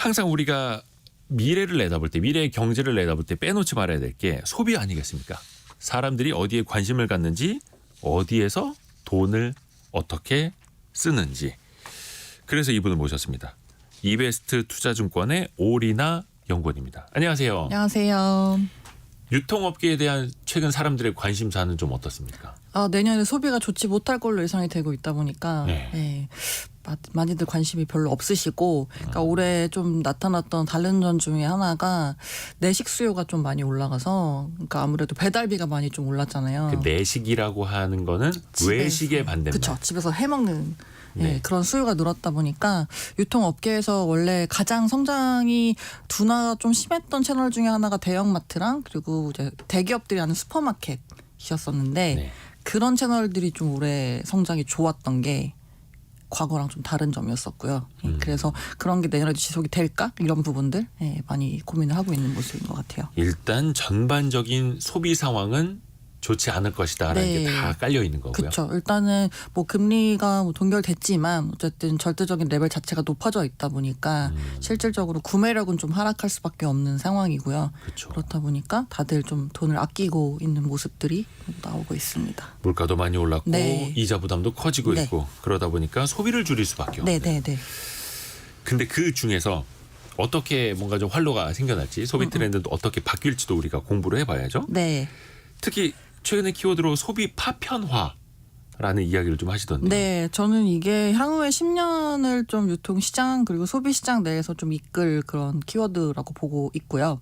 항상 우리가 미래를 내다볼 때, 미래의 경제를 내다볼 때 빼놓지 말아야 될 게 소비 아니겠습니까? 사람들이 어디에 관심을 갖는지, 어디에서 돈을 어떻게 쓰는지. 그래서 이분을 모셨습니다. 이베스트 투자증권의 오리나 연구원입니다. 안녕하세요. 안녕하세요. 유통업계에 대한 최근 사람들의 관심사는 좀 어떻습니까? 내년에 소비가 좋지 못할 걸로 예상이 되고 있다 보니까 네. 많이들 관심이 별로 없으시고, 그러니까 올해 좀 나타났던 다른 점 중에 하나가 내식 수요가 좀 많이 올라가서, 그러니까 아무래도 배달비가 많이 좀 올랐잖아요. 그 내식이라고 하는 거는 외식의 반대말. 그렇죠. 집에서 해먹는 네. 그런 수요가 늘었다 보니까 유통업계에서 원래 가장 성장이 둔화가 좀 심했던 채널 중에 하나가 대형마트랑 그리고 이제 대기업들이 하는 슈퍼마켓이었었는데 네. 그런 채널들이 좀 올해 성장이 좋았던 게 과거랑 좀 다른 점이었었고요. 그래서 그런 게 내년에도 지속이 될까? 이런 부분들 많이 고민을 하고 있는 모습인 것 같아요. 일단 전반적인 소비 상황은 좋지 않을 것이다라는 네. 게 다 깔려 있는 거고요. 그렇죠. 일단은 뭐 금리가 뭐 동결됐지만 어쨌든 절대적인 레벨 자체가 높아져 있다 보니까 실질적으로 구매력은 좀 하락할 수밖에 없는 상황이고요. 그렇죠. 그렇다 보니까 다들 좀 돈을 아끼고 있는 모습들이 나오고 있습니다. 물가도 많이 올랐고 네. 이자 부담도 커지고 네. 있고 그러다 보니까 소비를 줄일 수밖에 없는. 네네네. 근데 그 중에서 어떻게 뭔가 좀 활로가 생겨날지 소비 트렌드도 어떻게 바뀔지도 우리가 공부를 해봐야죠. 네. 특히 최근에 키워드로 소비 파편화라는 이야기를 좀 하시던데요. 네, 저는 이게 향후에 10년을 좀 유통시장 그리고 소비시장 내에서 좀 이끌 그런 키워드라고 보고 있고요.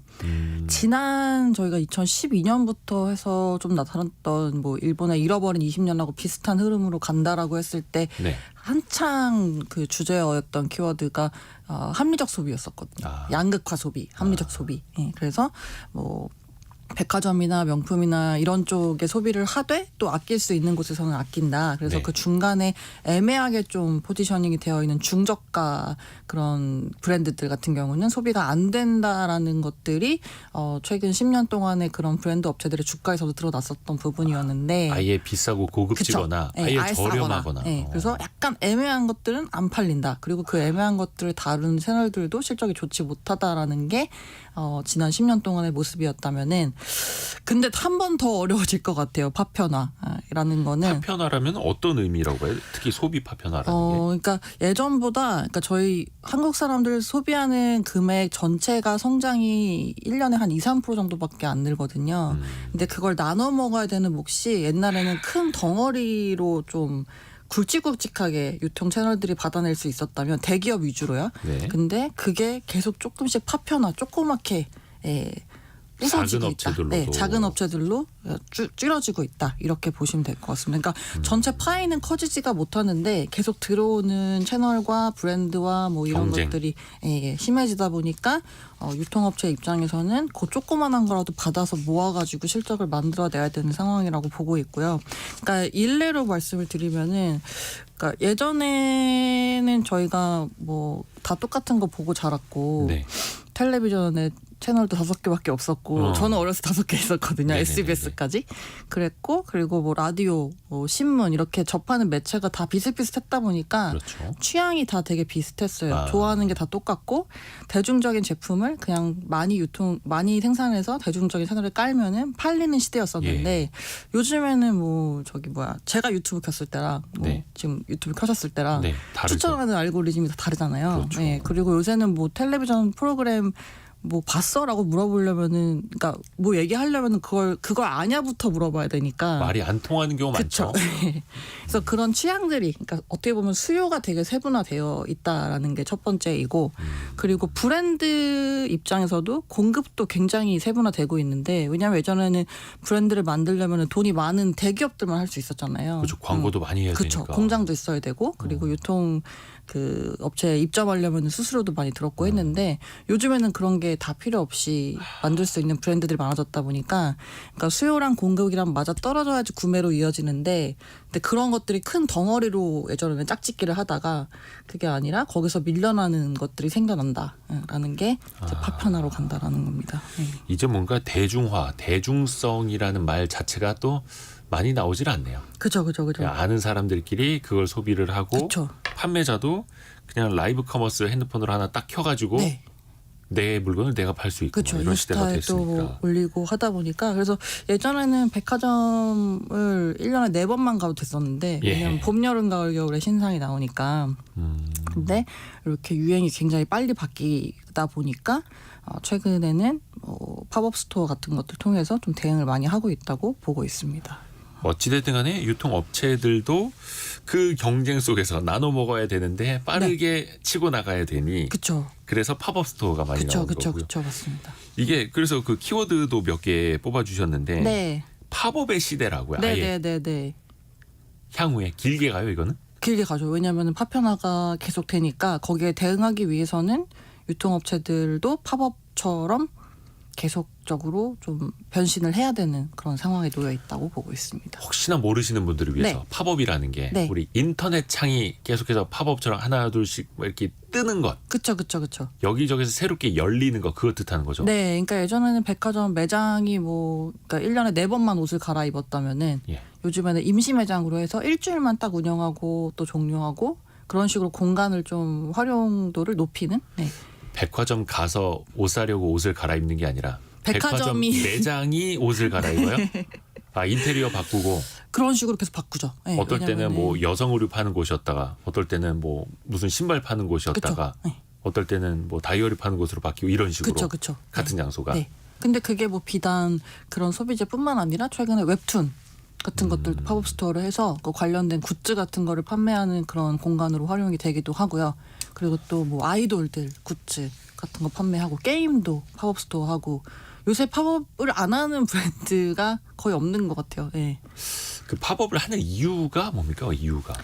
지난 저희가 2012년부터 해서 좀 나타났던 뭐 일본의 잃어버린 20년하고 비슷한 흐름으로 간다라고 했을 때 네. 한창 그 주제어였던 키워드가 합리적 소비였었거든요. 양극화 소비, 합리적 소비. 그래서 뭐 백화점이나 명품이나 이런 쪽에 소비를 하되 또 아낄 수 있는 곳에서는 아낀다. 그래서 네. 그 중간에 애매하게 좀 포지셔닝이 되어 있는 중저가 그런 브랜드들 같은 경우는 소비가 안 된다라는 것들이 최근 10년 동안의 그런 브랜드 업체들의 주가에서도 드러났었던 부분이었는데 아예 비싸고 고급지거나 그쵸. 아예 저렴하거나. 그래서 약간 애매한 것들은 안 팔린다. 그리고 그 애매한 것들을 다룬 채널들도 실적이 좋지 못하다라는 게 지난 10년 동안의 모습이었다면은 근데 한 번 더 어려워질 것 같아요. 파편화라는 거는. 파편화라면 어떤 의미라고 봐요? 특히 소비 파편화라는 게. 그러니까 예전보다 그러니까 저희 한국 사람들 소비하는 금액 전체가 성장이 1년에 한 2, 3% 정도밖에 안 늘거든요. 근데 그걸 나눠 먹어야 되는 몫이 옛날에는 큰 덩어리로 좀 굵직굵직하게 유통 채널들이 받아낼 수 있었다면 대기업 위주로요. 네. 근데 그게 계속 조금씩 파편화 조그맣게 부서지고 있다. 업체들로도. 작은 업체들로 줄어지고 있다. 이렇게 보시면 될 것 같습니다. 그러니까 전체 파이는 커지지가 못하는데 계속 들어오는 채널과 브랜드와 뭐 이런 경쟁. 것들이 심해지다 보니까 유통업체 입장에서는 그 조그만한 거라도 받아서 모아가지고 실적을 만들어내야 되는 상황이라고 보고 있고요. 그러니까 일례로 말씀을 드리면은 그러니까 예전에는 저희가 뭐 다 똑같은 거 보고 자랐고 네. 텔레비전에 채널도 5개밖에 없었고 저는 어렸을 때 5개 있었거든요. 네네네네. SBS까지. 그랬고 그리고 뭐 라디오, 신문 이렇게 접하는 매체가 다 비슷비슷했다 보니까 그렇죠. 취향이 다 되게 비슷했어요. 좋아하는 게 다 똑같고 대중적인 제품을 그냥 많이 생산해서 대중적인 채널에 깔면은 팔리는 시대였었는데 요즘에는 뭐 제가 유튜브 켰을 때랑 뭐 네. 지금 유튜브 켜셨을 때랑 네, 다르죠. 추천하는 알고리즘이 다 다르잖아요. 그렇죠. 그리고 요새는 뭐 텔레비전 프로그램 뭐 봤어라고 물어보려면은 그러니까 뭐 얘기하려면은 그걸 아냐부터 물어봐야 되니까 말이 안 통하는 경우가 많죠. 그래서 그런 취향들이 그러니까 어떻게 보면 수요가 되게 세분화되어 있다라는 게 첫 번째이고 그리고 브랜드 입장에서도 공급도 굉장히 세분화되고 있는데 왜냐하면 예전에는 브랜드를 만들려면은 돈이 많은 대기업들만 할 수 있었잖아요. 그렇죠. 광고도 많이 해야 그렇죠. 되니까. 공장도 있어야 되고 그리고 유통 그 업체에 입점하려면 수수료도 많이 들었고 했는데 요즘에는 그런 게 다 필요 없이 만들 수 있는 브랜드들이 많아졌다 보니까 그러니까 수요랑 공급이랑 맞아 떨어져야지 구매로 이어지는데 근데 그런 것들이 큰 덩어리로 예전에는 짝짓기를 하다가 그게 아니라 거기서 밀려나는 것들이 생겨난다라는 게 이제 파편화로 간다라는 겁니다. 이제 뭔가 대중화, 대중성이라는 말 자체가 또 많이 나오질 않네요. 그죠. 그냥 아는 사람들끼리 그걸 소비를 하고 그쵸. 판매자도 그냥 라이브 커머스 핸드폰으로 하나 딱 켜가지고 네. 내 물건을 내가 팔 수 있고 그렇죠. 뭐 이런 시대가 인스타에 또 됐으니까. 올리고 하다 보니까 그래서 예전에는 백화점을 1년에 4번만 가도 됐었는데 예. 왜냐면 봄, 여름, 가을, 겨울에 신상이 나오니까. 근데 이렇게 유행이 굉장히 빨리 바뀌다 보니까 최근에는 팝업 스토어 같은 것들 통해서 좀 대응을 많이 하고 있다고 보고 있습니다. 어찌됐든 간에 유통업체들도 그 경쟁 속에서 나눠 먹어야 되는데 빠르게 치고 나가야 되니 그렇죠. 그래서 팝업 스토어가 많이 그렇죠. 나오는 그렇죠. 거고요. 그렇죠. 맞습니다. 이게 그래서 그 키워드도 몇 개 뽑아주셨는데 네. 팝업의 시대라고요. 아예 네네네네. 향후에 길게 가요 이거는? 길게 가죠. 왜냐하면 파편화가 계속 되니까 거기에 대응하기 위해서는 유통업체들도 팝업처럼 계속적으로 좀 변신을 해야 되는 그런 상황에 놓여 있다고 보고 있습니다. 혹시나 모르시는 분들을 위해서 네. 팝업이라는 게 네. 우리 인터넷 창이 계속해서 팝업처럼 하나 둘씩 뭐 이렇게 뜨는 것, 그렇죠, 그렇죠, 그렇죠. 여기저기서 새롭게 열리는 거 그거 뜻하는 거죠. 네, 그러니까 예전에는 백화점 매장이 그러니까 1년에 4번만 옷을 갈아입었다면은 예. 요즘에는 임시 매장으로 해서 일주일만 딱 운영하고 또 종료하고 그런 식으로 공간을 좀 활용도를 높이는. 네. 백화점 가서 옷 사려고 옷을 갈아입는 게 아니라 백화점 백화점이 매장이 옷을 갈아입어요? 아 인테리어 바꾸고 그런 식으로 계속 바꾸죠. 네, 어떨 때는 왜냐면은- 뭐 여성 의류 파는 곳이었다가 어떨 때는 뭐 무슨 신발 파는 곳이었다가 그쵸. 네. 어떨 때는 뭐 다이어리 파는 곳으로 바뀌고 이런 식으로 그렇죠, 그렇죠. 같은 장소가 네. 근데 그게 뭐 비단 그런 소비재뿐만 아니라 최근에 웹툰 같은 것들도 팝업 스토어를 해서 그 관련된 굿즈 같은 거를 판매하는 그런 공간으로 활용이 되기도 하고요. 그리고 또 뭐 아이돌들 굿즈 같은 거 판매하고 게임도 팝업 스토어 하고 요새 팝업을 안 하는 브랜드가 거의 없는 것 같아요. 예. 그 팝업을 하는 이유가 뭡니까? 이유가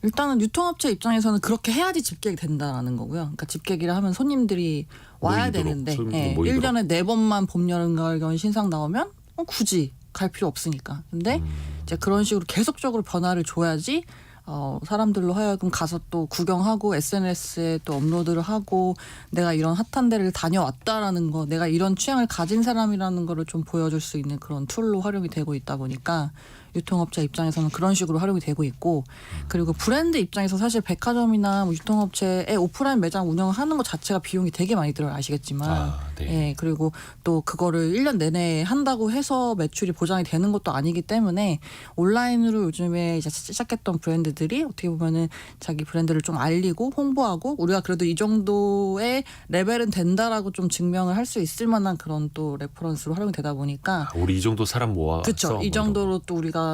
일단은 유통업체 입장에서는 그렇게 해야지 집객이 된다라는 거고요. 그러니까 집객이라 하면 손님들이 와야 모이도록, 되는데 손님들이 모이도록. 1년에 4번만 봄, 여름, 가을, 겨울 신상 나오면 굳이 갈 필요 없으니까. 근데 이제 그런 식으로 계속적으로 변화를 줘야지 사람들로 하여금 가서 또 구경하고 SNS에 또 업로드를 하고 내가 이런 핫한 데를 다녀왔다라는 거, 내가 이런 취향을 가진 사람이라는 거를 좀 보여줄 수 있는 그런 툴로 활용이 되고 있다 보니까 유통업체 입장에서는 그런 식으로 활용이 되고 있고, 그리고 브랜드 입장에서 사실 백화점이나 뭐 유통업체의 오프라인 매장 운영을 하는 것 자체가 비용이 되게 많이 들어요. 아시겠지만. 아, 네. 예, 그리고 또 그거를 1년 내내 한다고 해서 매출이 보장이 되는 것도 아니기 때문에 온라인으로 요즘에 이제 시작했던 브랜드들이 어떻게 보면은 자기 브랜드를 좀 알리고 홍보하고 우리가 그래도 이 정도의 레벨은 된다라고 좀 증명을 할 수 있을 만한 그런 또 레퍼런스로 활용이 되다 보니까 우리 이 정도 사람 모아서 그렇죠. 뭐 이 이런 정도로 또 우리가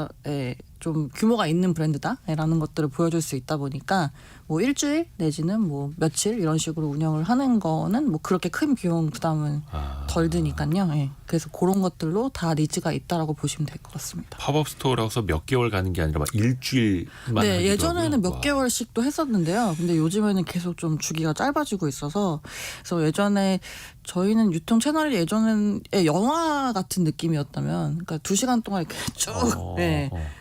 좀 규모가 있는 브랜드다라는 것들을 보여줄 수 있다 보니까 뭐 일주일 내지는 뭐 며칠 이런 식으로 운영을 하는 거는 뭐 그렇게 큰 비용 부담은 아. 덜 드니까요. 예. 그래서 그런 것들로 다 니즈가 있다라고 보시면 될 것 같습니다. 팝업 스토어라서 몇 개월 가는 게 아니라 막 일주일만 네, 하기도 예전에는 하고요. 몇 와. 개월씩도 했었는데요. 근데 요즘에는 계속 좀 주기가 짧아지고 있어서 그래서 예전에 저희는 유통 채널이 예전에 영화 같은 느낌이었다면, 그러니까 2시간 동안 이렇게 쭉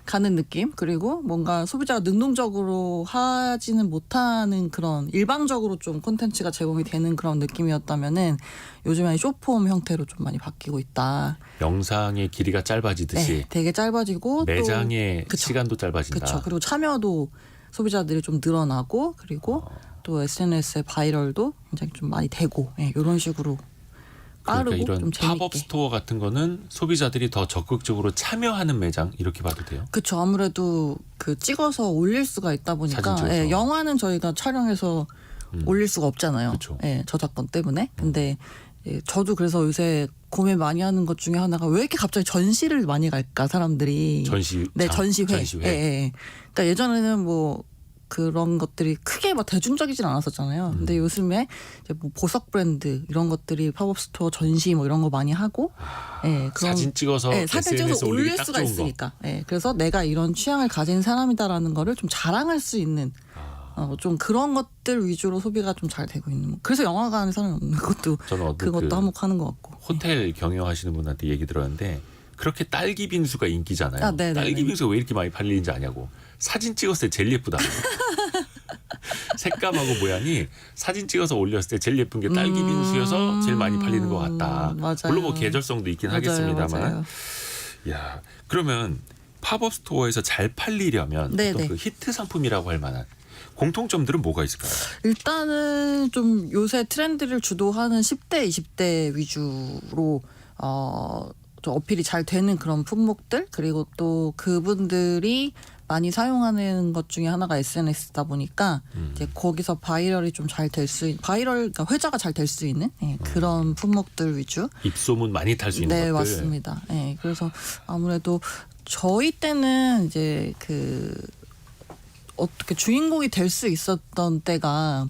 가는 느낌, 그리고 뭔가 소비자가 능동적으로 하지는 못하는 그런 일방적으로 좀 콘텐츠가 제공이 되는 그런 느낌이었다면은 요즘에는 쇼폼 형태로 좀 많이 바뀌고 있다. 영상의 길이가 짧아지듯이 네, 되게 짧아지고 매장의 그쵸. 시간도 짧아진다. 그렇죠. 그리고 참여도 소비자들이 좀 늘어나고 그리고 또 SNS의 바이럴도 굉장히 좀 많이 되고 이런 식으로 빠르고 그러니까 이런 좀 재밌게. 팝업 스토어 같은 거는 소비자들이 더 적극적으로 참여하는 매장 이렇게 봐도 돼요. 그렇죠. 아무래도 그 찍어서 올릴 수가 있다 보니까 사진 찍어서. 영화는 저희가 촬영해서 올릴 수가 없잖아요. 그쵸. 저작권 때문에. 근데 저도 그래서 요새 고민 많이 하는 것 중에 하나가 왜 이렇게 갑자기 전시를 많이 갈까 사람들이. 네, 전시회. 그러니까 예전에는 뭐 그런 것들이 크게 막 대중적이진 않았었잖아요. 근데 요즘에 이제 뭐 보석 브랜드 이런 것들이 팝업 스토어 전시 뭐 이런 거 많이 하고, 그런 사진 찍어서 사진 SNS 찍어서 올리기 올릴 딱 수가 좋은 거. 있으니까. 그래서 내가 이런 취향을 가진 사람이다라는 거를 좀 자랑할 수 있는. 좀 그런 것들 위주로 소비가 좀 잘 되고 있는. 그래서 영화관에 사람이 없는 것도 저는 어떤 그것도 한몫하는 것 같고. 호텔 경영하시는 분한테 얘기 들었는데 그렇게 딸기 빙수가 인기잖아요. 아, 네네네. 딸기 빙수가 왜 이렇게 많이 팔리는지 아냐고. 사진 찍었을 때 제일 예쁘다. 색감하고 모양이 사진 찍어서 올렸을 때 제일 예쁜 게 딸기 빙수여서 제일 많이 팔리는 것 같다. 맞아요. 물론 뭐 계절성도 있긴 맞아요, 하겠습니다만. 맞아요. 야, 그러면 팝업 스토어에서 잘 팔리려면 네네. 어떤 그 히트 상품이라고 할 만한 공통점들은 뭐가 있을까요? 일단은 좀 요새 트렌드를 주도하는 10대, 20대 위주로 좀 어필이 잘 되는 그런 품목들, 그리고 또 그분들이 많이 사용하는 것 중에 하나가 SNS다 보니까 이제 거기서 바이럴이 좀 잘 될 수 있는, 그러니까 회자가 잘 될 수 있는 그런 품목들 위주. 입소문 많이 탈 수 있는 네, 것들. 맞습니다. 네, 그래서 아무래도 저희 때는 이제 어떻게 주인공이 될 수 있었던 때가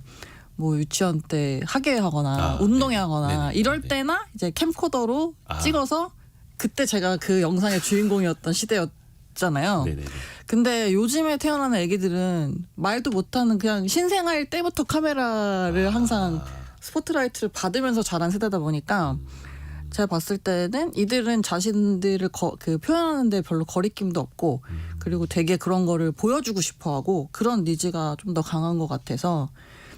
뭐 유치원 때 학예하거나 운동회 하거나 네네. 이럴 네. 때나 이제 캠코더로 찍어서 그때 제가 그 영상의 주인공이었던 시대였잖아요. 네네. 근데 요즘에 태어나는 애기들은 말도 못하는 그냥 신생아일 때부터 카메라를 항상 스포트라이트를 받으면서 자란 세대다 보니까 제가 봤을 때는 이들은 자신들을 표현하는데 별로 거리낌도 없고 그리고 되게 그런 거를 보여주고 싶어하고 그런 니즈가 좀 더 강한 것 같아서.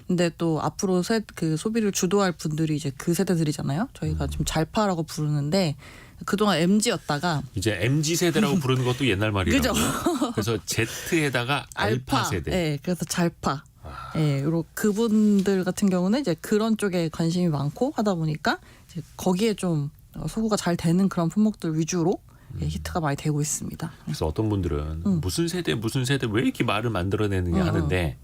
근데 또 앞으로 소비를 주도할 분들이 이제 그 세대들이잖아요. 저희가 좀 잘파라고 부르는데 그동안 MZ였다가 이제 MZ 세대라고 부르는 것도 옛날 말이라고. 그죠? 그래서 Z에다가 알파 세대. 네, 그래서 잘파. 예, 그분들 같은 경우는 이제 그런 쪽에 관심이 많고 하다 보니까 이제 거기에 좀 소구가 잘 되는 그런 품목들 위주로 히트가 많이 되고 있습니다. 그래서 어떤 분들은 무슨 세대 왜 이렇게 말을 만들어내느냐 하는데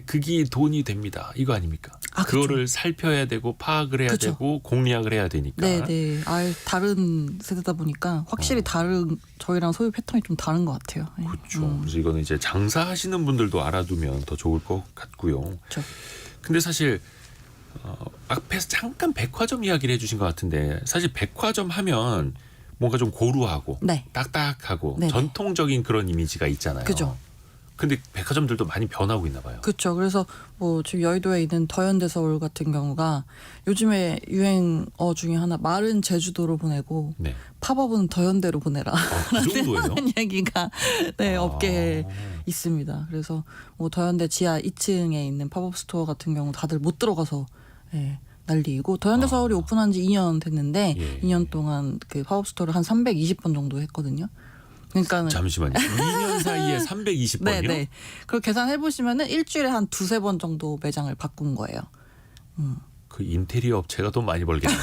그게 돈이 됩니다. 이거 아닙니까? 그거를 살펴야 되고 파악을 해야 그쵸. 되고 공략을 해야 되니까. 네. 다른 세대다 보니까 확실히 저희랑 소비 패턴이 좀 다른 것 같아요. 예. 그렇죠. 그래서 이거는 이제 장사하시는 분들도 알아두면 더 좋을 것 같고요. 그렇죠. 근데 사실 앞에서 잠깐 백화점 이야기를 해주신 것 같은데 사실 백화점 하면 뭔가 좀 고루하고 네. 딱딱하고 네네. 전통적인 그런 이미지가 있잖아요. 그죠. 근데 백화점들도 많이 변하고 있나 봐요. 그렇죠. 그래서 뭐 지금 여의도에 있는 더현대서울 같은 경우가 요즘에 유행어 중에 하나 말은 제주도로 보내고 네. 팝업은 더현대로 보내라. 그 정도예요? 라는 얘기가 업계에 있습니다. 그래서 뭐 더현대 지하 2층에 있는 팝업 스토어 같은 경우 다들 못 들어가서 난리이고 더현대 서울이 오픈한 지 2년 됐는데 2년 동안 그 팝업 스토어를 한 320번 정도 했거든요. 그러니까 잠시만요. 2년 사이에 320번이요? 네. 그걸 계산해 보시면은 일주일에 한 2-3번 정도 매장을 바꾼 거예요. 그 인테리어 업체가 돈 많이 벌겠네요.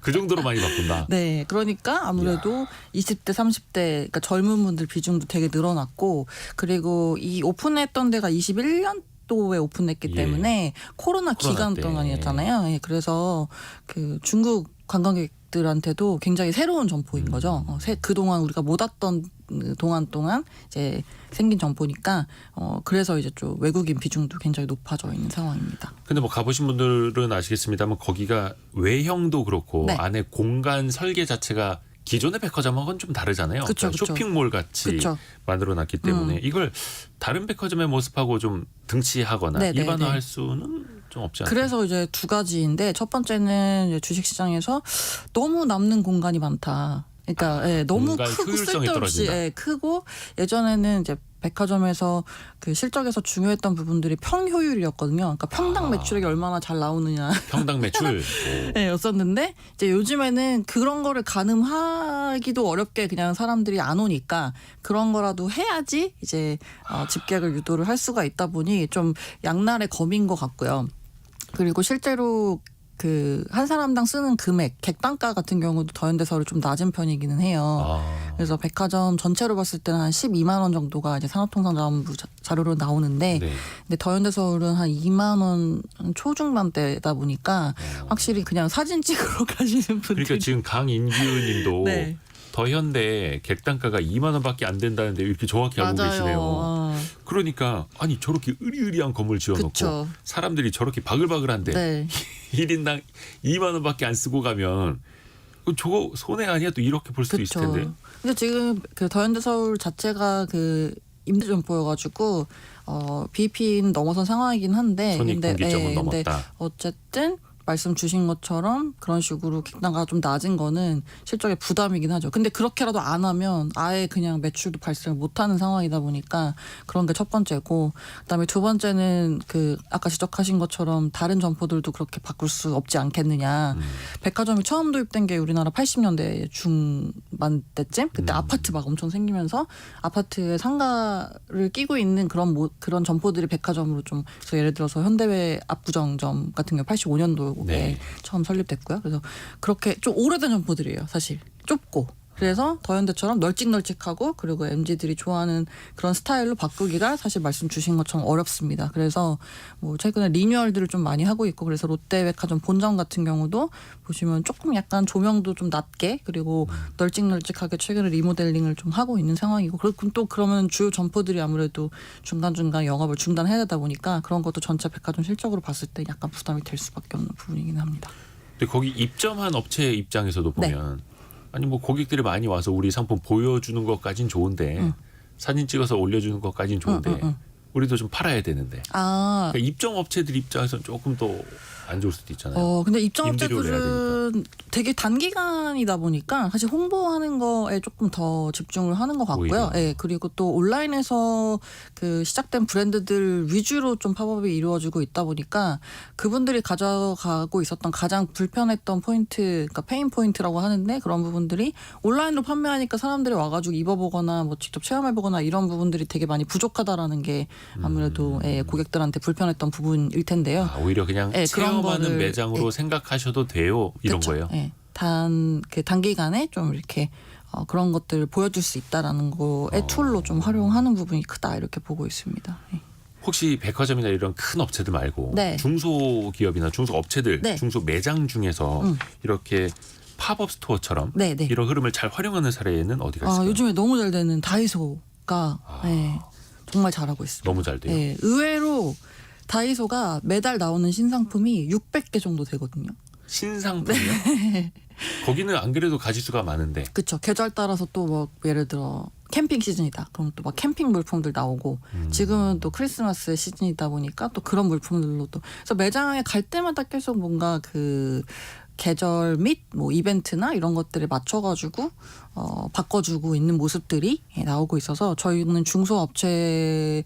그 정도로 많이 바꾼다. 네, 그러니까 아무래도 20대, 30대, 그러니까 젊은 분들 비중도 되게 늘어났고, 그리고 이 오픈했던 데가 21년도에 오픈했기 때문에 코로나 기간 때. 동안이었잖아요. 예, 그래서 그 중국 관광객들한테도 굉장히 새로운 점포인 거죠. 그동안 우리가 못 왔던 동안 동안 이제 생긴 점포니까 그래서 이제 좀 외국인 비중도 굉장히 높아져 있는 상황입니다. 근데 뭐 가보신 분들은 아시겠습니다만 거기가 외형도 그렇고 네. 안에 공간 설계 자체가 기존의 백화점하고는 좀 다르잖아요. 그쵸, 그러니까 그쵸. 쇼핑몰 같이 그쵸. 만들어놨기 때문에 이걸 다른 백화점의 모습하고 좀 등치하거나 네, 네, 일반화할 네. 수는 좀 없지 않나요? 그래서 이제 두 가지인데 첫 번째는 이제 주식시장에서 너무 남는 공간이 많다. 그러니까 너무 공간 크고 효율성이 쓸데없이 떨어진다. 크고 예전에는 이제 백화점에서 그 실적에서 중요했던 부분들이 평효율이었거든요. 그러니까 평당 매출액이 얼마나 잘 나오느냐. 평당 매출. 네, 였었는데 이제 요즘에는 그런 거를 가늠하기도 어렵게 그냥 사람들이 안 오니까 그런 거라도 해야지 이제 집객을 유도를 할 수가 있다 보니 좀 양날의 검인 것 같고요. 그리고 실제로 그 한 사람당 쓰는 금액, 객단가 같은 경우도 더현대서울이 좀 낮은 편이기는 해요. 그래서 백화점 전체로 봤을 때는 한 12만 원 정도가 이제 산업통상자원부 자료로 나오는데, 네. 근데 더현대서울은 한 2만 원 초중반대다 보니까 확실히 그냥 사진 찍으러 가시는 분들이 그러니까 지금 강인규님도 네. 더현대 객단가가 2만 원밖에 안 된다는데 이렇게 정확히 알고 계시네요. 그러니까 아니 저렇게 으리으리한 건물 지어놓고 그쵸. 사람들이 저렇게 바글바글한데 네. 1인당 2만 원밖에 안 쓰고 가면 저거 손해 아니야? 또 이렇게 볼 수도 있을 텐데. 근데 지금 그 더현대서울 자체가 그 임대점포여가지고 BP는 넘어선 상황이긴 한데, 손익분기점은 근데 넘었다. 어쨌든 말씀 주신 것처럼 그런 식으로 객단가가 좀 낮은 거는 실적에 부담이긴 하죠. 근데 그렇게라도 안 하면 아예 그냥 매출도 발생을 못하는 상황이다 보니까 그런 게 첫 번째고, 그다음에 두 번째는 그 아까 지적하신 것처럼 다른 점포들도 그렇게 바꿀 수 없지 않겠느냐. 백화점이 처음 도입된 게 우리나라 80년대 중반 때쯤, 그때 아파트 막 엄청 생기면서 아파트에 상가를 끼고 있는 그런 점포들이 백화점으로 좀, 그래서 예를 들어서 현대외 압구정점 같은 경우 85년도에 네. 처음 설립됐고요. 그래서 그렇게 좀 오래된 점포들이에요. 사실 좁고. 그래서 더현대처럼 널찍널찍하고 그리고 MZ들이 좋아하는 그런 스타일로 바꾸기가 사실 말씀 주신 것처럼 어렵습니다. 그래서 뭐 최근에 리뉴얼들을 좀 많이 하고 있고, 그래서 롯데백화점 본점 같은 경우도 보시면 조금 약간 조명도 좀 낮게 그리고 널찍널찍하게 최근에 리모델링을 좀 하고 있는 상황이고, 그리고 또 그러면 주요 점포들이 아무래도 중간중간 영업을 중단해야 되다 보니까 그런 것도 전체 백화점 실적으로 봤을 때 약간 부담이 될 수밖에 없는 부분이긴 합니다. 근데 거기 입점한 업체 입장에서도 보면 아니 뭐 고객들이 많이 와서 우리 상품 보여주는 것까진 좋은데 사진 찍어서 올려주는 것까진 좋은데 우리도 좀 팔아야 되는데 아, 그러니까 입점 업체들 입장에서는 조금 더 안 좋을 수도 있잖아요. 근데 임대료를 내야 입점업체들은 되게 단기간이다 보니까 사실 홍보하는 거에 조금 더 집중을 하는 것 같고요. 오히려. 예, 그리고 또 온라인에서 그 시작된 브랜드들 위주로 좀 팝업이 이루어지고 있다 보니까 그분들이 가져가고 있었던 가장 불편했던 포인트, 그러니까 페인 포인트라고 하는데, 그런 부분들이 온라인으로 판매하니까 사람들이 와가지고 입어보거나 뭐 직접 체험해보거나 이런 부분들이 되게 많이 부족하다라는 게 아무래도 예, 고객들한테 불편했던 부분일 텐데요. 아, 오히려 그냥 예, 그런 체험하는 거를, 매장으로 예. 생각하셔도 돼요. 이런 그쵸? 거예요. 예. 그 단기간에 좀 이렇게 그런 것들을 보여줄 수 있다라는 거에 툴로 좀 활용하는 부분이 크다 이렇게 보고 있습니다. 예. 혹시 백화점이나 이런 큰 업체들 말고 네. 중소기업이나 중소업체들, 네. 중소 매장 중에서 이렇게 팝업 스토어처럼 네, 네. 이런 흐름을 잘 활용하는 사례는 어디가 있을까요? 요즘에 너무 잘 되는 다이소가 예, 정말 잘하고 있습니다. 너무 잘 돼요. 예, 의외로 다이소가 매달 나오는 신상품이 600개 정도 되거든요. 신상품이요? 거기는 안 그래도 가지수가 많은데. 그렇죠. 계절 따라서 또 뭐 예를 들어 캠핑 시즌이다. 그럼 또 막 캠핑 물품들 나오고, 지금은 또 크리스마스 시즌이다 보니까 또 그런 물품들로 또, 그래서 매장에 갈 때마다 계속 뭔가 그 계절 및 뭐 이벤트나 이런 것들에 맞춰가지고 바꿔주고 있는 모습들이 나오고 있어서 저희는 중소업체들의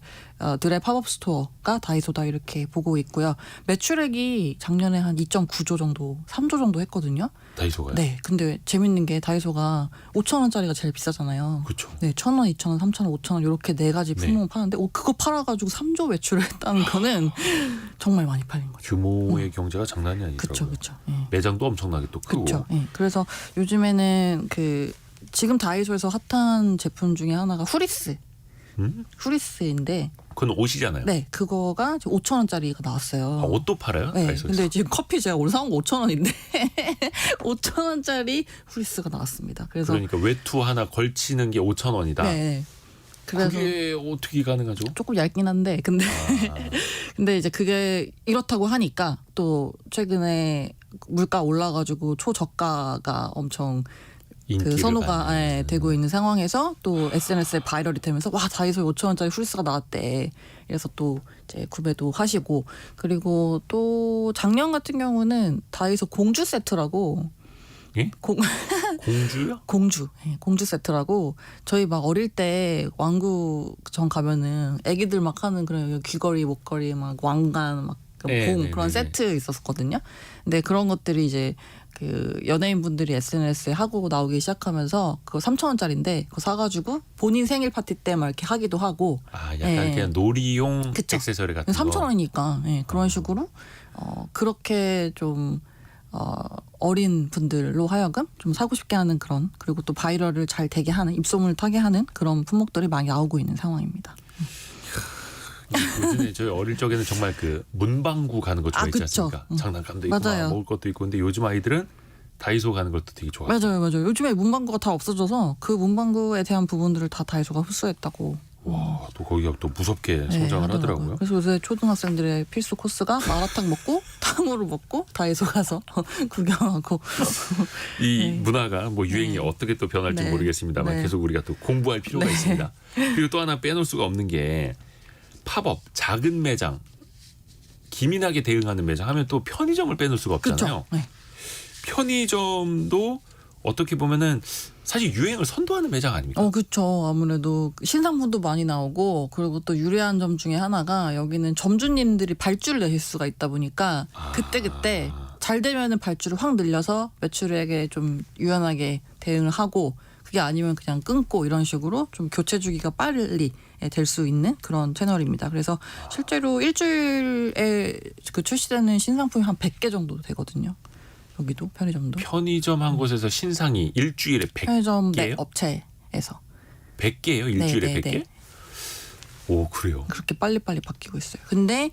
팝업 스토어가 다이소다 이렇게 보고 있고요. 매출액이 작년에 한 2.9조 정도, 3조 정도 했거든요. 다이소가요? 네, 근데 재밌는 게 다이소가 5,000원짜리가 제일 비싸잖아요. 그렇죠. 네, 1,000원, 2,000원, 3,000원, 5,000원 이렇게 네 가지 품목을 파는데 그거 팔아가지고 3조 매출을 했다는 거는 정말 많이 팔린 거죠. 규모의 경제가 장난이 아니더라고요. 그렇죠, 그렇죠. 예. 매장도 엄청나게 또 크고. 그렇죠. 예. 그래서 요즘에는 그 지금 다이소에서 핫한 제품 중에 하나가 후리스. 후리스인데, 그건 옷이잖아요. 네, 그거가 5,000원짜리가 나왔어요. 아, 옷도 팔아요? 네, 다이소에서? 근데 지금 커피 제가 오늘 사온 거 5,000원인데 5,000원짜리 후리스가 나왔습니다. 그래서 그러니까 외투 하나 걸치는 게 5,000원이다. 네. 그래서 그게 어떻게 가능하죠? 조금 얇긴 한데, 근데 근데 이제 그게 이렇다고 하니까 또 최근에 물가 올라가지고 초저가가 엄청 그 인기를 선호가 받는. 되고 있는 상황에서 또 SNS에 바이럴이 되면서 와, 다이소에 5,000원짜리 후리스가 나왔대. 그래서 또 이제 구매도 하시고, 그리고 또 작년 같은 경우는 다이소 공주 세트라고 예? 공주요? 공주 세트라고, 저희 막 어릴 때 왕구정 가면은 애기들 막 하는 그런 귀걸이, 목걸이, 막 왕관, 막 네, 봉 네, 그런 네, 세트 있었거든요. 근데 그런 것들이 이제 그 연예인분들이 SNS에 하고 나오기 시작하면서 그거 3,000원짜리인데 그거 사가지고 본인 생일 파티 때 막 이렇게 하기도 하고. 아, 약간 예. 그냥 놀이용 그쵸. 액세서리 같은 거. 3,000원이니까 그런 식으로 그렇게 좀 어린 분들로 하여금 좀 사고 싶게 하는 그런, 그리고 또 바이럴을 잘 되게 하는, 입소문을 타게 하는 그런 품목들이 많이 나오고 있는 상황입니다. 요즘에 저희 어릴 적에는 정말 그 문방구 가는 거 좋아했지 그쵸. 않습니까? 장난감도 있고 맞아요. 막 먹을 것도 있고. 근데 요즘 아이들은 다이소 가는 것도 되게 좋아해요. 맞아요. 요즘에 문방구가 다 없어져서 그 문방구에 대한 부분들을 다 다이소가 흡수했다고. 와, 또 거기가 또 무섭게 네, 성장을 하더라고요. 그래서 요새 초등학생들의 필수 코스가 마라탕 먹고 탕후루 먹고 다이소 가서 구경하고. 이 문화가 뭐 유행이 어떻게 또 변할지 네. 모르겠습니다만 네. 계속 우리가 또 공부할 필요가 네. 있습니다. 그리고 또 하나 빼놓을 수가 없는 게 팝업, 작은 매장. 기민하게 대응하는 매장 하면 또 편의점을 빼놓을 수가 없잖아요. 그렇죠. 네. 편의점도 어떻게 보면은 사실 유행을 선도하는 매장 아닙니까? 그렇죠. 아무래도 신상품도 많이 나오고 그리고 또 유리한 점 중에 하나가 여기는 점주님들이 발주를 내실 수가 있다 보니까 그때 잘 되면은 발주를 확 늘려서 매출액에 좀 유연하게 대응을 하고 그게 아니면 그냥 끊고 이런 식으로 좀 교체 주기가 빨리 될 수 있는 그런 채널입니다. 그래서 실제로 일주일에 그 출시되는 신상품이 한 100개 정도 되거든요. 여기도 편의점도. 편의점 한 곳에서 신상이 일주일에 100개예요? 편의점 네, 업체에서. 100개예요? 일주일에 네, 100개? 네. 오, 그래요. 그렇게 빨리빨리 바뀌고 있어요. 근데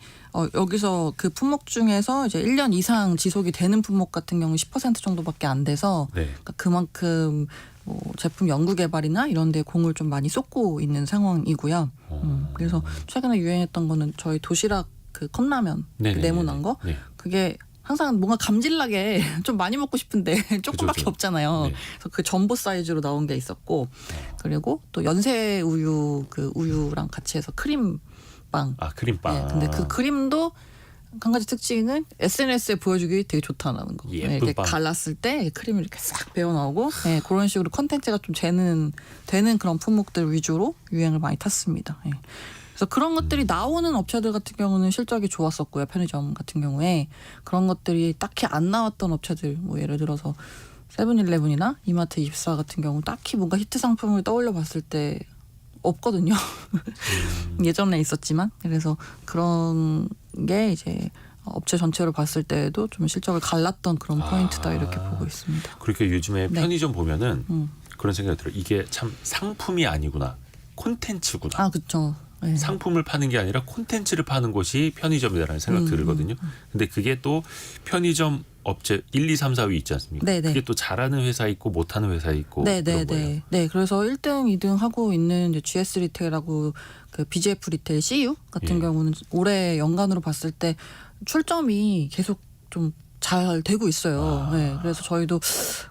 여기서 그 품목 중에서 이제 1년 이상 지속이 되는 품목 같은 경우는 10% 정도밖에 안 돼서 네. 그러니까 그만큼 뭐 제품 연구 개발이나 이런 데 공을 좀 많이 쏟고 있는 상황이고요. 그래서 최근에 유행했던 거는 저희 도시락 그 컵라면 그 네네네네. 네모난 거 네. 그게 항상 뭔가 감질나게 좀 많이 먹고 싶은데 조금밖에 그죠. 없잖아요. 네. 그래서 그 전보 사이즈로 나온 게 있었고 그리고 또 연세 우유 그 우유랑 같이 해서 크림빵. 아, 크림빵. 네, 근데 그 크림도 한 가지 특징은 SNS에 보여주기 되게 좋다는 거. 예쁜 이렇게 빵. 갈랐을 때 크림이 이렇게 싹 배어 나오고 그런 식으로 컨텐츠가 좀 되는 그런 품목들 위주로 유행을 많이 탔습니다. 예. 그래서 그런 것들이 나오는 업체들 같은 경우는 실적이 좋았었고요. 편의점 같은 경우에 그런 것들이 딱히 안 나왔던 업체들 뭐 예를 들어서 세븐일레븐이나 이마트24 같은 경우 딱히 뭔가 히트 상품을 떠올려 봤을 때 없거든요. 예전에 있었지만 그래서 그런 게 이제 업체 전체로 봤을 때에도 좀 실적을 갈랐던 그런 포인트다 이렇게 보고 있습니다. 그렇게 요즘에 네. 편의점 보면은 그런 생각이 들어요. 이게 참 상품이 아니구나. 콘텐츠구나. 아 그렇죠. 네. 상품을 파는 게 아니라 콘텐츠를 파는 곳이 편의점이라는 생각 들거든요. 근데 그게 또 편의점 업체 1, 2, 3, 4위 있지 않습니까? 네네. 그게 또 잘하는 회사 있고 못하는 회사 있고 그런 거예요. 네네네. 네, 그래서 1등, 2등 하고 있는 이제 GS 리테일하고 그 BGF 리테일 CU 같은 예. 경우는 올해 연간으로 봤을 때 출점이 계속 좀 잘 되고 있어요. 네, 그래서 저희도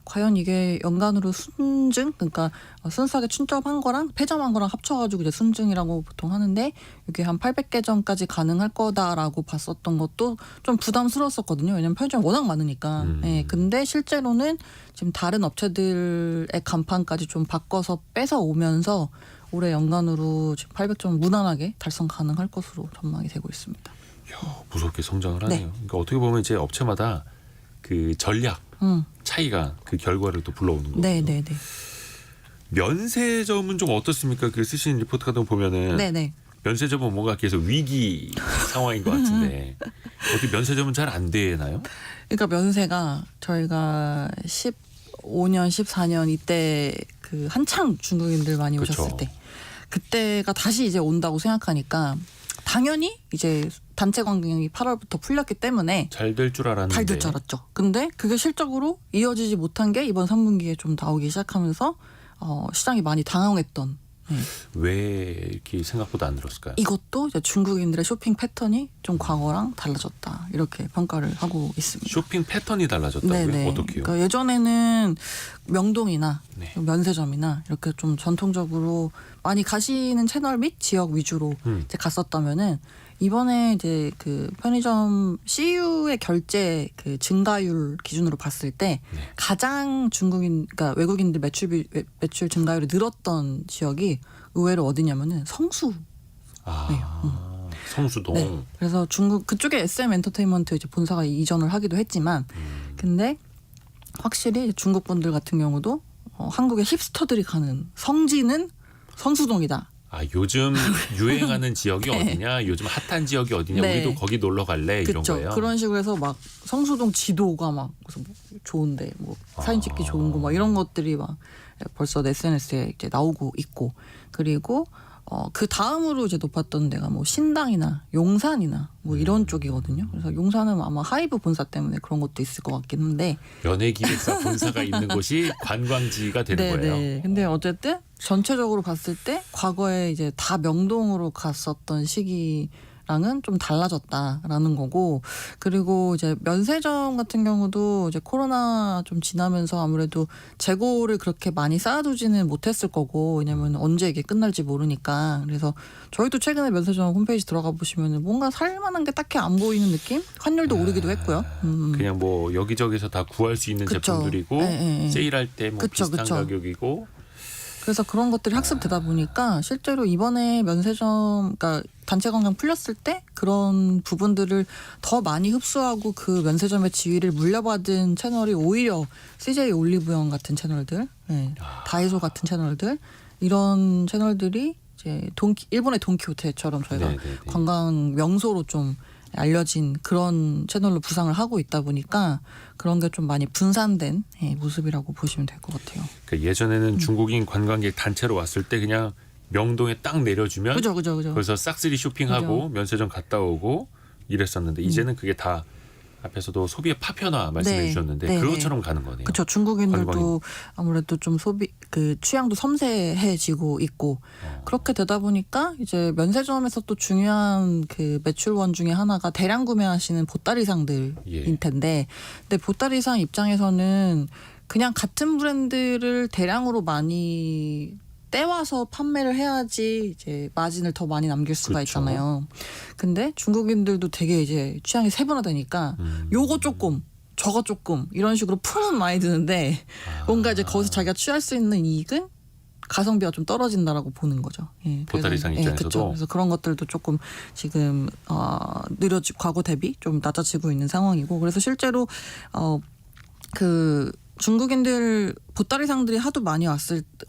과연 이게 연간으로 순증, 그러니까 순수하게 출점한 거랑 패점한 거랑 합쳐가지고 이제 순증이라고 보통 하는데 이게 한 800개점까지 가능할 거다라고 봤었던 것도 좀 부담스러웠었거든요. 왜냐면 편의점이 워낙 많으니까. 네, 근데 실제로는 지금 다른 업체들의 간판까지 좀 바꿔서 뺏어 오면서 올해 연간으로 지금 800점 무난하게 달성 가능할 것으로 전망이 되고 있습니다. 이야, 무섭게 성장을 하네요. 네. 그러니까 어떻게 보면 이제 업체마다 그 전략 차이가 그 결과를 또 불러오는 거예요. 네네네. 면세점은 좀 어떻습니까? 그 쓰신 리포트 같은 거 보면은 네네. 면세점은 뭔가 계속 위기 상황인 것 같은데 어떻게 면세점은 잘 안 되나요? 그러니까 면세가 저희가 15년, 14년 이때 그 한창 중국인들 많이 그쵸. 오셨을 때 그때가 다시 이제 온다고 생각하니까 당연히 이제 단체 관광이 8월부터 풀렸기 때문에 잘 될 줄 알았는데 잘 될 줄 알았죠. 근데 그게 실적으로 이어지지 못한 게 이번 3분기에 좀 나오기 시작하면서 시장이 많이 당황했던. 네. 왜 이렇게 생각보다 안 들었을까요? 이것도 이제 중국인들의 쇼핑 패턴이 좀 과거랑 달라졌다 이렇게 평가를 하고 있습니다. 쇼핑 패턴이 달라졌다고요? 네네. 어떻게요? 그러니까 예전에는 명동이나 네. 면세점이나 이렇게 좀 전통적으로 많이 가시는 채널 및 지역 위주로 이제 갔었다면은 이번에 이제 그 편의점 CU의 결제 그 증가율 기준으로 봤을 때 네. 가장 그러니까 외국인들 매출 증가율이 늘었던 지역이 의외로 어디냐면은 성수. 아, 성수동. 네. 그래서 중국 그쪽에 SM 엔터테인먼트 이제 본사가 이전을 하기도 했지만, 근데 확실히 중국 분들 같은 경우도 한국의 힙스터들이 가는 성지는 성수동이다. 아, 요즘 유행하는 지역이 네. 어디냐? 요즘 핫한 지역이 어디냐? 네. 우리도 거기 놀러 갈래? 이런 그렇죠. 거예요. 그런 식으로 해서 막 성수동 지도가 막 무슨 뭐 좋은데 뭐 사진 찍기 좋은 거 막 이런 것들이 막 벌써 SNS에 이제 나오고 있고 그리고 그 다음으로 이제 높았던 데가 뭐 신당이나 용산이나 뭐 이런 쪽이거든요. 그래서 용산은 아마 하이브 본사 때문에 그런 것도 있을 것 같긴 한데. 연예기획사 본사가 있는 곳이 관광지가 되는 거예요. 네. 근데 어쨌든 전체적으로 봤을 때 과거에 이제 다 명동으로 갔었던 시기에 랑은 좀 달라졌다라는 거고, 그리고 이제 면세점 같은 경우도 이제 코로나 좀 지나면서 아무래도 재고를 그렇게 많이 쌓아두지는 못했을 거고, 왜냐면 언제 이게 끝날지 모르니까. 그래서 저희도 최근에 면세점 홈페이지 들어가 보시면 뭔가 살만한 게 딱히 안 보이는 느낌? 환율도 오르기도 했고요. 그냥 뭐 여기저기서 다 구할 수 있는 그쵸. 제품들이고 네. 세일할 때 뭐 그쵸, 비슷한 그쵸. 가격이고. 그래서 그런 것들이 학습되다 보니까 실제로 이번에 면세점, 그러니까 단체 관광 풀렸을 때 그런 부분들을 더 많이 흡수하고 그 면세점의 지위를 물려받은 채널이 오히려 CJ 올리브영 같은 채널들, 다이소 같은 채널들, 이런 채널들이 이제 일본의 돈키호테처럼 저희가 네네네. 관광 명소로 좀 알려진 그런 채널로 부상을 하고 있다 보니까 그런 게 좀 많이 분산된 모습이라고 보시면 될 것 같아요. 그러니까 예전에는 중국인 관광객 단체로 왔을 때 그냥 명동에 딱 내려주면 그죠. 거기서 싹쓸이 쇼핑하고 면세점 갔다 오고 이랬었는데 이제는 그게 다 앞에서도 소비의 파편화 말씀해 네. 주셨는데 네. 그것처럼 가는 거네요. 그렇죠. 중국인들도 관광인. 아무래도 좀 소비 그 취향도 섬세해지고 있고 그렇게 되다 보니까 이제 면세점에서 또 중요한 그 매출원 중에 하나가 대량 구매하시는 보따리상들인 예. 텐데, 근데 보따리상 입장에서는 그냥 같은 브랜드를 대량으로 많이 떼와서 판매를 해야지 이제 마진을 더 많이 남길 수가 그쵸. 있잖아요. 근데 중국인들도 되게 이제 취향이 세분화되니까 요거 조금 저거 조금 이런 식으로 품은 많이 드는데 뭔가 이제 거기서 자기가 취할 수 있는 이익은 가성비가 좀 떨어진다라고 보는 거죠. 보따리상 그래서, 입장에서도? 그쵸. 그래서 그런 것들도 조금 지금 과거 대비 좀 낮아지고 있는 상황이고, 그래서 실제로 그 중국인들 보따리상들이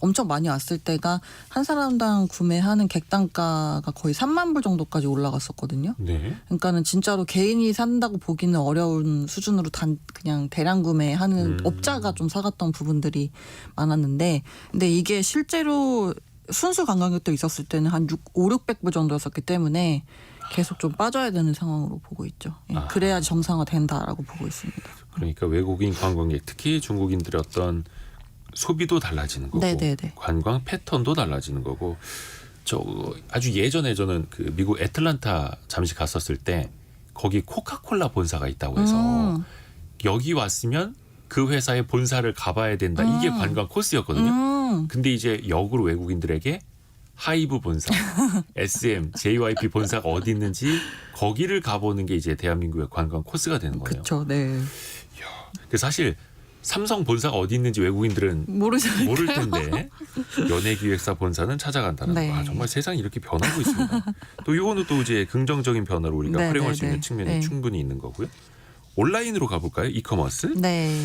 엄청 많이 왔을 때가 한 사람당 구매하는 객단가가 거의 3만 불 정도까지 올라갔었거든요. 네. 그러니까는 진짜로 개인이 산다고 보기는 어려운 수준으로 그냥 대량 구매하는 업자가 좀 사갔던 부분들이 많았는데, 근데 이게 실제로 순수 관광객도 있었을 때는 한 500-600불 정도였었기 때문에 계속 좀 빠져야 되는 상황으로 보고 있죠. 그래야 정상화된다라고 보고 있습니다. 그러니까 외국인 관광객 특히 중국인들의 어떤 소비도 달라지는 거고 네네네. 관광 패턴도 달라지는 거고. 저 아주 예전에 저는 그 미국 애틀란타 잠시 갔었을 때 거기 코카콜라 본사가 있다고 해서 여기 왔으면 그 회사의 본사를 가봐야 된다. 이게 관광 코스였거든요. 근데 이제 역으로 외국인들에게 하이브 본사, SM, JYP 본사가 어디 있는지 거기를 가보는 게 이제 대한민국의 관광 코스가 되는 거예요. 그렇죠. 네. 그래서 사실 삼성 본사가 어디 있는지 외국인들은 모르잖아요. 모를 텐데 연예기획사 본사는 찾아간다는 네. 거. 아, 정말 세상이 이렇게 변하고 있습니다. 또 이거는 또 이제 긍정적인 변화로 우리가 네, 활용할 네, 수 있는 네. 측면이 네. 충분히 있는 거고요. 온라인으로 가볼까요? 이커머스. 네.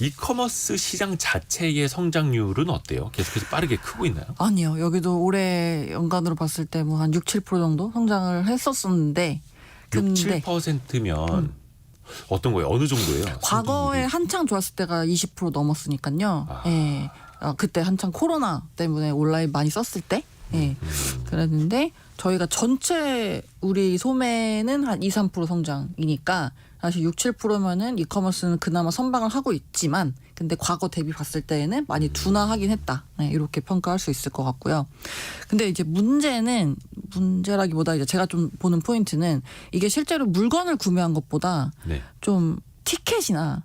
이커머스 시장 자체의 성장률은 어때요? 계속해서 빠르게 크고 있나요? 아니요. 여기도 올해 연간으로 봤을 때 뭐 한 6-7% 정도 성장을 했었었는데, 6-7%면 어떤 거예요? 어느 정도예요? 과거에 한창 좋았을 때가 20% 넘었으니까요. 예. 그때 한창 코로나 때문에 온라인 많이 썼을 때. 예. 그랬는데 저희가 전체 우리 소매는 한 2-3% 성장이니까 사실 6-7%면은 이커머스는 그나마 선방을 하고 있지만, 근데 과거 대비 봤을 때에는 많이 둔화하긴 했다. 네, 이렇게 평가할 수 있을 것 같고요. 근데 이제 문제라기보다 이제 제가 좀 보는 포인트는 이게 실제로 물건을 구매한 것보다 네. 좀 티켓이나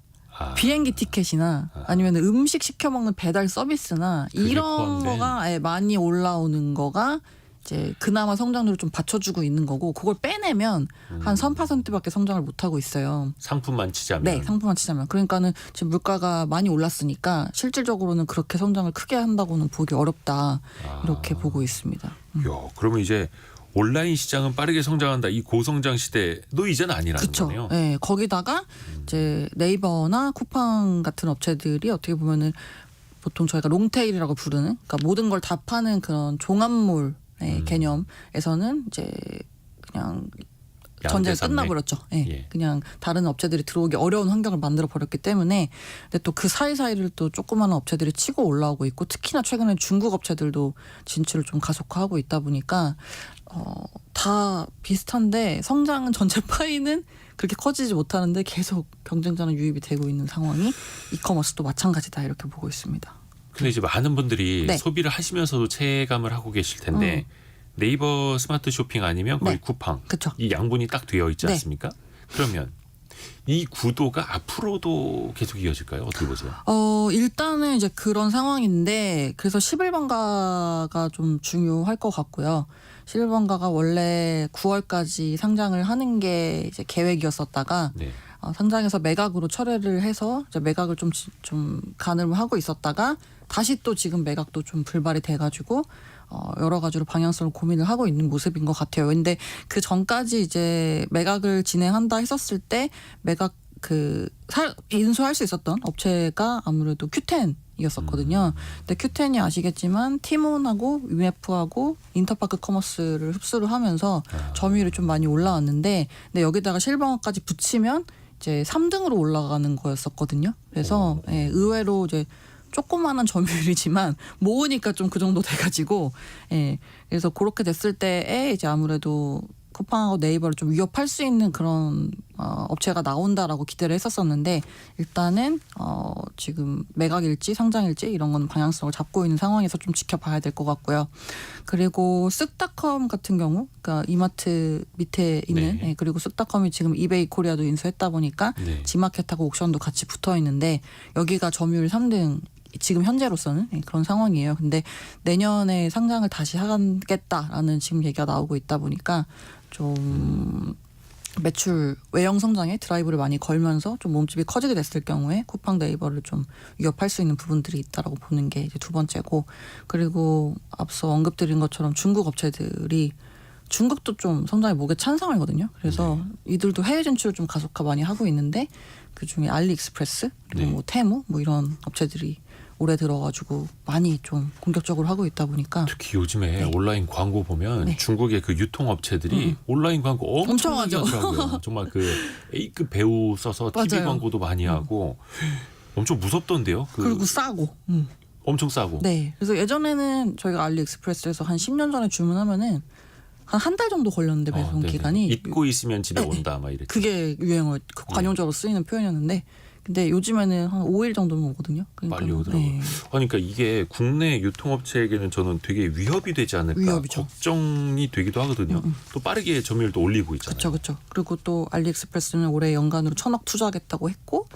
비행기 티켓이나 아니면 음식 시켜 먹는 배달 서비스나 그게 이런 포함된. 거가 많이 올라오는 거가 이제 그나마 성장률을 좀 받쳐주고 있는 거고, 그걸 빼내면 한 3%밖에 성장을 못 하고 있어요. 상품만 치자면. 네, 상품만 치자면. 그러니까는 지금 물가가 많이 올랐으니까 실질적으로는 그렇게 성장을 크게 한다고는 보기 어렵다. 이렇게 보고 있습니다. 야, 그러면 이제 온라인 시장은 빠르게 성장한다. 이 고성장 시대도 이제는 아니라는 그렇죠. 거네요. 네, 거기다가 이제 네이버나 쿠팡 같은 업체들이 어떻게 보면은 보통 저희가 롱테일이라고 부르는, 그러니까 모든 걸 다 파는 그런 종합몰 개념에서는 이제 그냥 전쟁이 양대산맥. 끝나버렸죠. 예. 예. 그냥 다른 업체들이 들어오기 어려운 환경을 만들어 버렸기 때문에, 근데 또 그 사이사이를 또 조그마한 업체들이 치고 올라오고 있고, 특히나 최근에 중국 업체들도 진출을 좀 가속화하고 있다 보니까 다 비슷한데 성장은 전체 파이는 그렇게 커지지 못하는데 계속 경쟁자는 유입이 되고 있는 상황이 이커머스도 마찬가지다, 이렇게 보고 있습니다. 근데 이제 많은 분들이 네. 소비를 하시면서도 체감을 하고 계실 텐데 네이버 스마트 쇼핑 아니면 거의 네. 쿠팡 그쵸. 이 양분이 딱 되어 있지 네. 않습니까? 그러면 이 구도가 앞으로도 계속 이어질까요? 어떻게 보세요? 일단은 이제 그런 상황인데 그래서 11번가가 좀 중요할 것 같고요. 11번가가 원래 9월까지 상장을 하는 게 이제 계획이었었다가 네. 상장해서 매각으로 철회를 해서 이제 매각을 좀 가늠하고 있었다가 다시 또 지금 매각도 좀 불발이 돼가지고 여러 가지로 방향성을 고민을 하고 있는 모습인 것 같아요. 근데 그 전까지 이제 매각을 진행한다 했었을 때 매각 인수할 수 있었던 업체가 아무래도 큐텐이었었거든요. 근데 큐텐이 아시겠지만 티몬하고 위메프하고 인터파크 커머스를 흡수를 하면서 점유율이 좀 많이 올라왔는데 근데 여기다가 실버까지 붙이면 이제 3등으로 올라가는 거였었거든요. 그래서 예, 의외로 이제 조그마한 점유율이지만 모으니까 좀 그 정도 돼가지고 예, 그래서 그렇게 됐을 때에 이제 아무래도 쿠팡하고 네이버를 좀 위협할 수 있는 그런 업체가 나온다라고 기대를 했었었는데 일단은 지금 매각일지 상장일지 이런 건 방향성을 잡고 있는 상황에서 좀 지켜봐야 될 것 같고요. 그리고 쓱닷컴 같은 경우, 그러니까 이마트 밑에 있는 네. 그리고 쓱닷컴이 지금 이베이 코리아도 인수했다 보니까 네. 지마켓하고 옥션도 같이 붙어 있는데 여기가 점유율 3등. 지금 현재로서는 그런 상황이에요. 근데 내년에 상장을 다시 하겠다라는 지금 얘기가 나오고 있다 보니까 좀 매출 외형 성장에 드라이브를 많이 걸면서 좀 몸집이 커지게 됐을 경우에 쿠팡 네이버를 좀 위협할 수 있는 부분들이 있다라고 보는 게 이제 두 번째고 그리고 앞서 언급드린 것처럼 중국 업체들이 중국도 좀 성장에 목에 찬 상황이거든요. 그래서 이들도 해외 진출을 좀 가속화 많이 하고 있는데 그중에 알리익스프레스 그리고 네. 뭐 테무 뭐 이런 업체들이 올해 들어가지고 많이 좀 공격적으로 하고 있다 보니까 특히 요즘에 네. 온라인 광고 보면 네. 중국의 그 유통업체들이 온라인 광고 엄청나게 엄청 하더라고요. 정말 그 A급 배우 써서 TV 맞아요. 광고도 많이 하고 엄청 무섭던데요. 그리고 싸고. 엄청 싸고. 네. 그래서 예전에는 저희가 알리익스프레스에서 한 10년 전에 주문하면은 한 달 정도 걸렸는데 배송 네네. 기간이 잊고 있으면 집에 네. 온다 막 이랬죠. 그게 유행어 관용적으로 쓰이는 표현이었는데 근데 요즘에는 한 5일 정도면 오거든요. 그러니까 빨리 오더라고요. 그러니까 이게 국내 유통업체에게는 저는 되게 위협이 되지 않을까 위협이죠. 걱정이 되기도 하거든요. 또 빠르게 점유율도 올리고 있잖아요. 그렇죠, 그렇죠. 그리고 또 알리익스프레스는 올해 연간으로 1,000억 투자하겠다고 했고,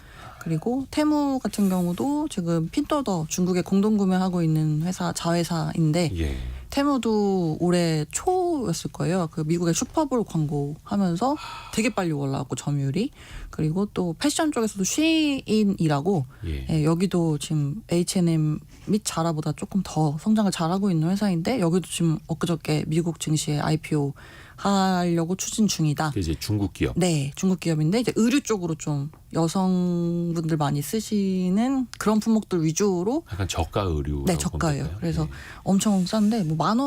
그리고 테무 같은 경우도 지금 핀더더 중국에 공동 구매하고 있는 회사 자회사인데 예. 테무도 올해 초였을 거예요. 그 미국의 슈퍼볼 광고하면서 되게 빨리 올라왔고 점유율이 그리고 또 패션 쪽에서도 쉬인이라고 예. 예, 여기도 지금 H&M 및 자라보다 조금 더 성장을 잘하고 있는 회사인데 여기도 지금 엊그저께 미국 증시에 IPO 하려고 추진 중이다. 그 이제 중국 기업. 네, 중국 기업인데 이제 의류 쪽으로 좀 여성분들 많이 쓰시는 그런 품목들 위주로 약간 저가 의류. 네, 저가예요. 그래서 엄청 싼데 뭐 만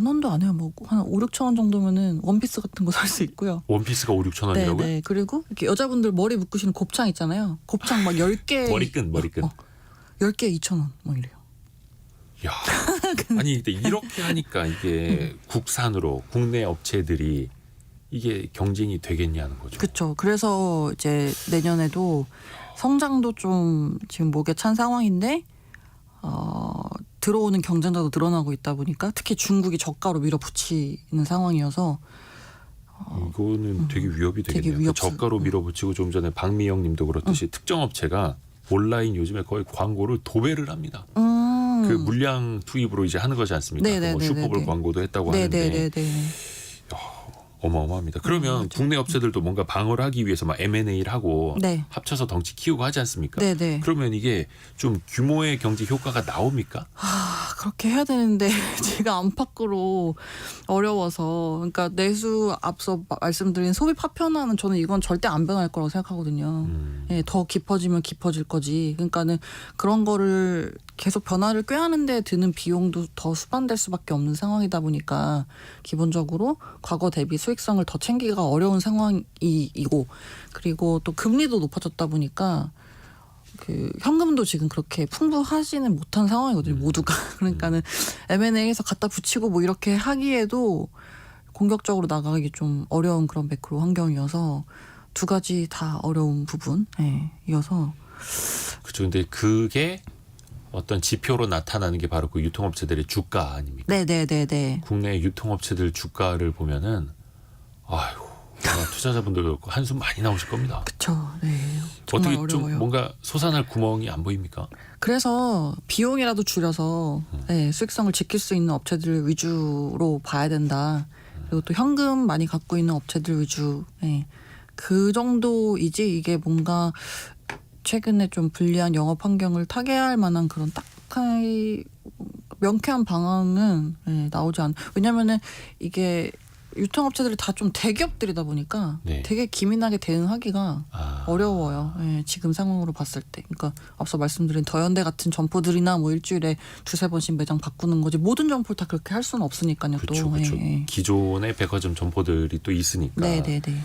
원도 안 해요. 뭐 한 5, 6천 원 정도면은 원피스 같은 거 살 수 있고요. 원피스가 5, 6천 네, 원이라고요? 네. 그리고 이렇게 여자분들 머리 묶으시는 곱창 있잖아요. 곱창 막 10개 머리끈. 10개 2,000원 뭐 이래요. 야, 아니 근데 이렇게 하니까 이게 국산으로 국내 업체들이 이게 경쟁이 되겠냐는 거죠. 그렇죠. 그래서 이제 내년에도 성장도 좀 지금 목에 찬 상황인데 들어오는 경쟁자도 늘어나고 있다 보니까 특히 중국이 저가로 밀어붙이는 상황이어서 이거는 되게 위협이 되게 되겠네요. 그 위협스- 저가로 밀어붙이고 좀 전에 박미영님도 그렇듯이 특정 업체가 온라인 요즘에 거의 광고를 도배를 합니다. 그 물량 투입으로 이제 하는 거지 않습니까? 네네네네네. 뭐 슈퍼볼 광고도 했다고 하는데 네네네네. 어마어마합니다. 그러면 국내 업체들도 뭔가 방어를 하기 위해서 막 M&A를 하고 네. 합쳐서 덩치 키우고 하지 않습니까? 네네. 그러면 이게 좀 규모의 경제 효과가 나옵니까? 그렇게 해야 되는데 제가 안팎으로 어려워서 그러니까 내수 앞서 말씀드린 소비 파편화는 저는 이건 절대 안 변할 거라고 생각하거든요. 예, 더 깊어지면 깊어질 거지. 그러니까는 그런 거를 계속 변화를 꾀하는데 드는 비용도 더 수반될 수밖에 없는 상황이다 보니까 기본적으로 과거 대비 수익성을 더 챙기기가 어려운 상황이고 그리고 또 금리도 높아졌다 보니까 그 현금도 지금 그렇게 풍부하지는 못한 상황이거든요. 모두가. 그러니까는 M&A에서 갖다 붙이고 뭐 이렇게 하기에도 공격적으로 나가기 좀 어려운 그런 매크로 환경이어서 두 가지 다 어려운 부분. 예, 이어서 그렇죠. 근데 그게 어떤 지표로 나타나는 게 바로 그 유통업체들의 주가 아닙니까? 네네네네. 국내 유통업체들 주가를 보면은 아유, 아마 투자자분들 그렇고 한숨 많이 나오실 겁니다. 그쵸. 네. 정말 어떻게 좀 어려워요. 뭔가 솟아날 구멍이 안 보입니까? 그래서 비용이라도 줄여서 네, 수익성을 지킬 수 있는 업체들 위주로 봐야 된다. 그리고 또 현금 많이 갖고 있는 업체들 위주. 네. 그 정도이지 이게 뭔가 최근에 좀 불리한 영업 환경을 타개할 만한 그런 딱하게 명쾌한 방안은 네, 나오지 않. 왜냐면은 이게 유통업체들이 다 좀 대기업들이다 보니까 네. 되게 기민하게 대응하기가 아, 어려워요. 예, 지금 상황으로 봤을 때. 그러니까 앞서 말씀드린 더현대 같은 점포들이나 뭐 일주일에 두세 번씩 매장 바꾸는 거지 모든 점포를 다 그렇게 할 수는 없으니까요. 그렇죠, 또. 그렇죠. 예, 예. 기존의 백화점 점포들이 또 있으니까. 네네네.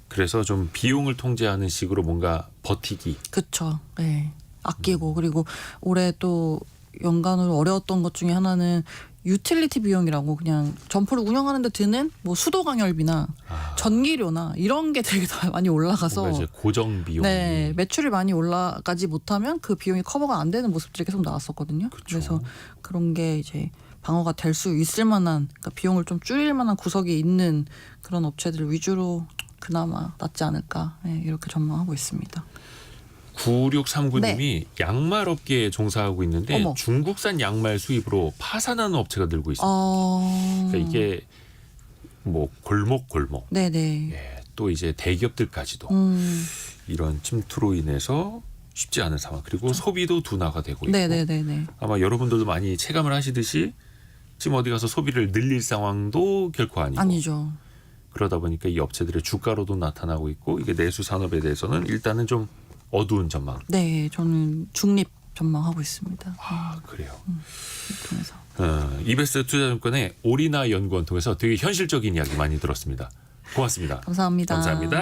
그래서 좀 비용을 통제하는 식으로 뭔가 버티기. 그렇죠. 예. 아끼고 그리고 올해 또 연간으로 어려웠던 것 중에 하나는 유틸리티 비용이라고 그냥 점포를 운영하는데 드는 뭐 수도 강열비나 전기료나 이런 게 되게 다 많이 올라가서 뭔가 이제 고정 비용. 네, 매출이 많이 올라가지 못하면 그 비용이 커버가 안 되는 모습들이 계속 나왔었거든요. 그쵸. 그래서 그런 게 이제 방어가 될 수 있을 만한 그러니까 비용을 좀 줄일 만한 구석이 있는 그런 업체들 위주로 그나마 낫지 않을까 네, 이렇게 전망하고 있습니다. 9639님이 양말 업계에 종사하고 있는데 어머. 중국산 양말 수입으로 파산하는 업체가 늘고 있습니다. 그러니까 이게 뭐 골목 네네. 예, 또 이제 대기업들까지도 이런 침투로 인해서 쉽지 않은 상황. 그리고 소비도 둔화가 되고 있고 네네네네. 아마 여러분들도 많이 체감을 하시듯이 지금 어디 가서 소비를 늘릴 상황도 결코 아니고 아니죠. 그러다 보니까 이 업체들의 주가로도 나타나고 있고 이게 내수 산업에 대해서는 일단은 좀 어두운 전망. 네, 저는 중립 전망하고 있습니다. 아 그래요. 통해서. 이베스트 투자증권의 오리나 연구원 통해서 되게 현실적인 이야기 많이 들었습니다. 고맙습니다. 감사합니다. 감사합니다.